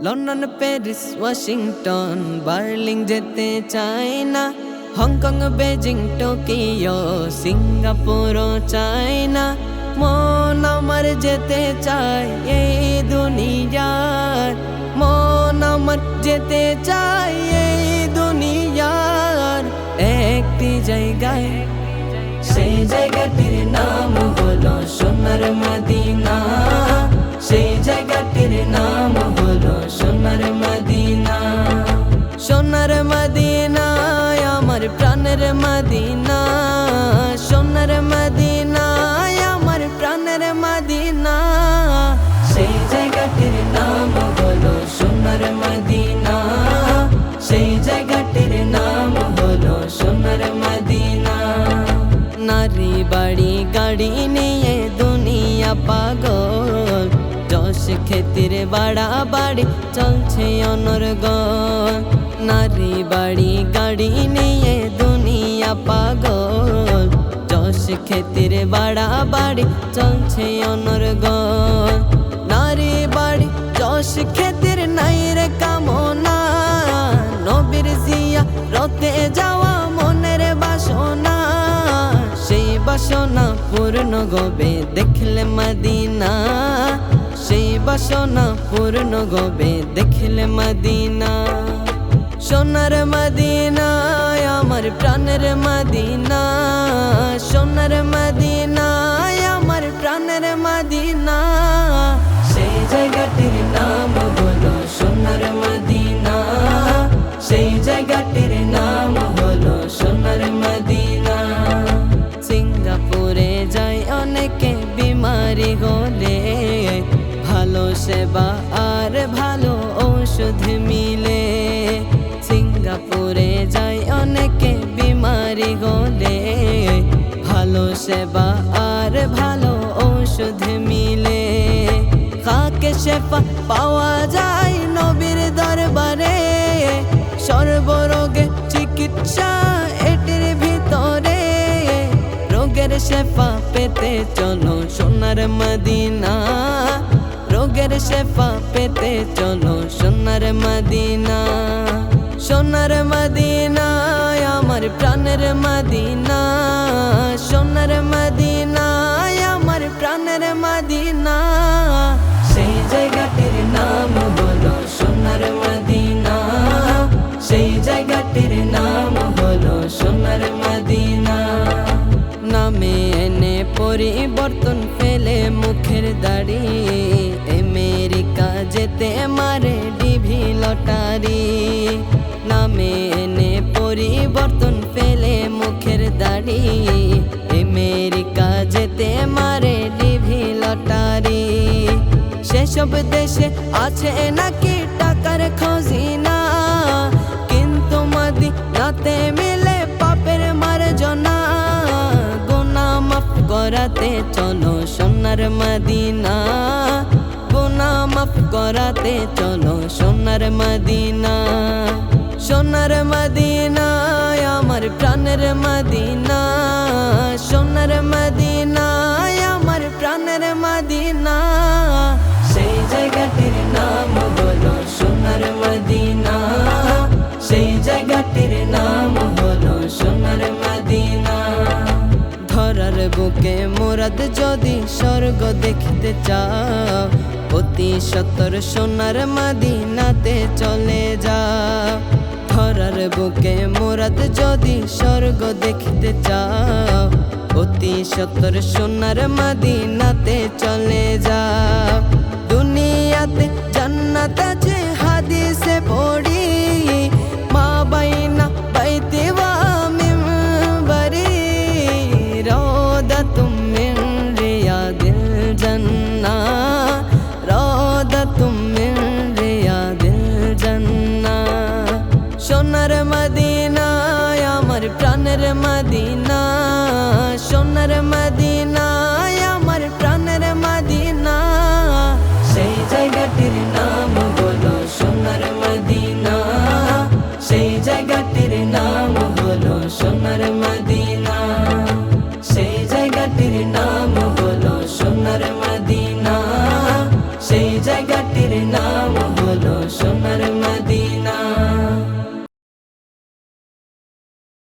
London Paris Washington Berlin যেতে চাই না, হংকং বেজিং টোকিও সিঙ্গাপুরও চাই না। মন আমার যেতে চায় এই দুনিয়ার, মন আমার যেতে চায় এই দুনিয়ার একটি জায়গায়। সেই জায়গাটির নাম হলো সোনার মদিনা, সেই জায়গাটির নাম হলো সোনার মদিনা। সোনার মদিনা আমার প্রাণের মদিনা, সোনার মদিনা আমার প্রাণের মদিনা। সেই জায়গাটির নাম হলো সোনার মদিনা, সেই জায়গাটির নাম হলো সোনার মদিনা। নারী বাড়ি গাড়ি নিয়ে দুনিয়া পাগল, যশ খ্যাতির বাড়াবাড়ি চলছে অনর্গল। নারী বাড়ি গাড়ি নিয়ে দুনিয়া পাগল, যশ খ্যাতির বাড়াবাড়ি চলছে অনর্গল। নারী বাড়ি যশ খ্যাতির নাই রে কামনা, নবীর জিয়া রতে যাওয়া মনের বাসনা। সেই বাসনা পূর্ণ গবে দেখলে মদিনা, সেই বাসনা পূর্ণ গবে দেখলে মদিনা। সোনার মদিনা আমার প্রাণের মদিনা, সোনার মদিনা আমার প্রাণের মদিনা। সেই জায়গাটির নাম হলো সোনার মদিনা, সেই জায়গাটির নাম হলো সোনার মদিনা। সিঙ্গাপুরে যায় অনেকে বিমারি হলে, ভালো সেবা আর ভালো ঔষধ মিলে। সিঙ্গাপুরে যায় অনেকে বিমারি হলে, ভালো সেবা আর ভালো ঔষধ মিলে। কাকে শেফা পাওয়া যায় নবীর দরবারে, সর্বরোগে চিকিৎসা এটির ভিতরে। রোগের শেফা পেতে চলো সোনার মদিনা, রোগের শেফা পেতে চলো সোনার মদিনা। সোনার মদিনা আমার প্রাণের মদিনা, সোনার মদিনা আমার প্রাণের মদিনা। সেই জায়গাটির নাম হলো সোনার মদিনা, সেই জায়গাটির নাম হলো সোনার মদিনা। নামে এনে পরিবর্তন ফেলে মুখের দাড়ি, আমেরিকা যেতে মারে ডিভি লটারি। নামে এনে পরিবর্তন ফেলে মুখের দাড়ি, আমেরিকা যেতে মারে ডিভি লটারি। সেসব দেশে আছে নাকি টাকার খজিনা, কিন্তু মদিনাতে মিলে পাপের মার্জনা। গুনাহ মাফ করাতে চলো সোনার মদিনা, গুনাহ মাফ করাতে চলো সোনার মদিনা। সোনার মদিনা আমার প্রাণের মদিনা, সোনার মদিনা আমার প্রাণের মদিনা। সেই জায়গাটির নাম হলো সোনার মদিনা, সেই জায়গাটির নাম হলো সোনার মদিনা। ধরার বুকে মুরাদ যদি স্বর্গ দেখতে চাও, অতি সত্তর সোনার মদিনাতে চলে যাও। ধরার বুকে মুরাদ যদি স্বর্গ দেখতে চাও, অতি সত্তর সোনার মদিনাতে চলে যাও। দুনিয়াতে জান্নাত আছে হাদিসে পড়ি, মা বাইনা বাইতে ওয়া মিম্বরি। রওদাতুম মিন রিয়াদিল জান্নাহ, রওদাতুম মিন রিয়াদিল জান্নাহ। সোনার মদিনা আমার প্রাণের মদিনা, সোনার